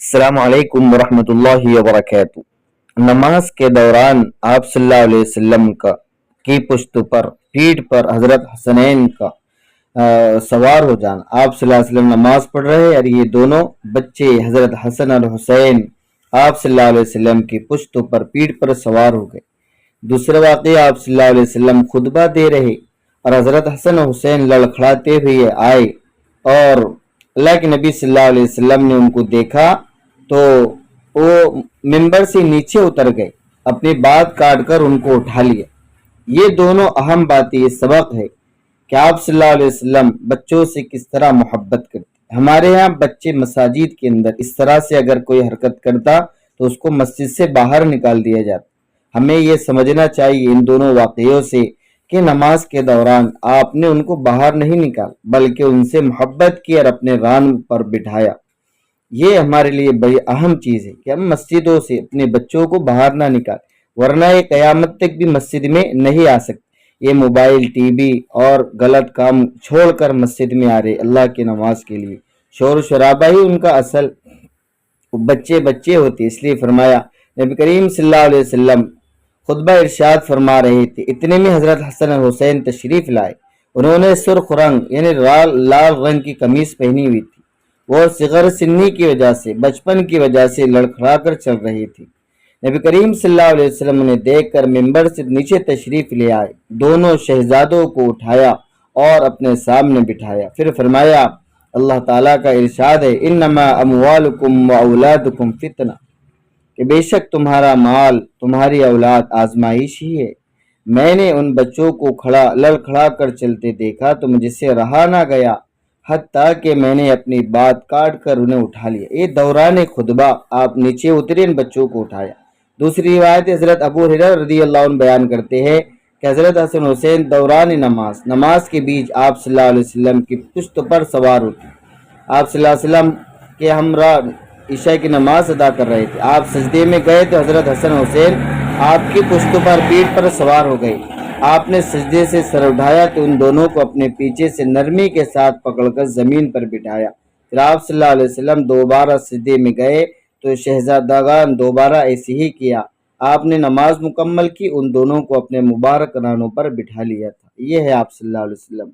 अस्सलाम वालेकुम वरहमतुल्लाहि वबरकातुहू। नमाज के दौरान आप सल्लल्लाहु अलैहि वसल्लम की पुश्त पर पीठ पर हजरत हसनैन का सवार हो जाना। आप सल्लल्लाहु अलैहि वसल्लम नमाज पढ़ रहे और ये दोनों बच्चे हजरत हसन और हुसैन आप सल्लल्लाहु अलैहि वसल्लम की पुश्त पर पीठ पर सवार हो गए। दूसरे वाक़े आप सल्लल्लाहु अलैहि वसल्लम खुतबा दे रहे और हजरत हसन और हुसैन लड़खड़ाते हुए आए और अल्लाह के नबी सल्लल्लाहु अलैहि वसल्लम ने उनको देखा तो वो मिंबर से नीचे उतर गए, अपनी बात काट कर उनको उठा लिया। ये दोनों अहम बातें, ये सबक है कि आप सल्लल्लाहु अलैहि वसल्लम बच्चों से किस तरह मोहब्बत करते। हमारे यहाँ बच्चे मसाजिद के अंदर इस तरह से अगर कोई हरकत करता तो उसको मस्जिद से बाहर निकाल दिया जाता। हमें ये समझना चाहिए इन दोनों वाक़यों से कि नमाज के दौरान आपने उनको बाहर नहीं निकाला बल्कि उनसे मोहब्बत की और अपने रान पर बिठाया। ये हमारे लिए बड़ी अहम चीज़ है कि हम मस्जिदों से अपने बच्चों को बाहर ना निकालें, वरना ये क़यामत तक भी मस्जिद में नहीं आ सकते। ये मोबाइल, टीवी और गलत काम छोड़कर मस्जिद में आ रहे अल्लाह की नमाज के लिए। शोर शराबा ही उनका असल बच्चे बच्चे होते। इसलिए फरमाया, नबी करीम सल्लल्लाहु अलैहि वसल्लम खुतबा इरशाद फरमा रहे थे, इतने में हजरत हसन और हुसैन तशरीफ लाए। उन्होंने सुर्ख रंग यानी लाल रंग की कमीज पहनी हुई थी। वो सिगर सिन्नी की वजह से, बचपन की वजह से लड़खड़ा कर चल रही थी। नबी करीम सल्लल्लाहु अलैहि वसल्लम ने देखकर मिंबर से नीचे तशरीफ ले आए, दोनों शहजादों को उठाया और अपने सामने बिठाया। फिर फरमाया, अल्लाह ताला का इरशाद है, इन्नमा अमवालुकुम व औलादुकुम फितना, कि बेशक तुम्हारा माल, तुम्हारी औलाद आजमाइश ही है। मैंने उन बच्चों को लड़खड़ा कर चलते देखा तो मुझसे रहा ना गया, हत्ता कि मैंने अपनी बात काट कर उन्हें उठा लिया। ये दौरान खुतबा आप नीचे उतरे, इन बच्चों को उठाया। दूसरी रिवायत हजरत अबू हुरैरा रज़ियल्लाहु अन्हु बयान करते हैं कि हजरत हसन हुसैन दौरान नमाज के बीच आप सल्लल्लाहु अलैहि वसल्लम की पुश्त पर सवार होते। आप सल्लल्लाहु अलैहि वसल्लम के हमरा ईशा की नमाज अदा कर रहे थे। आप सजदे में गए तो हजरत हसन हुसैन आपकी पुश्त पर पीठ पर सवार हो गए। आपने सजदे से सर उठाया तो उन दोनों को अपने पीछे से नरमी के साथ पकड़कर जमीन पर बिठाया। फिर आप सल्लल्लाहु अलैहि वसल्लम दोबारा सजदे में गए तो शहजादागान दोबारा ऐसे ही किया। आपने नमाज मुकम्मल की, उन दोनों को अपने मुबारक रानों पर बिठा लिया था। ये है आप सल्लल्लाहु अलैहि वसल्लम।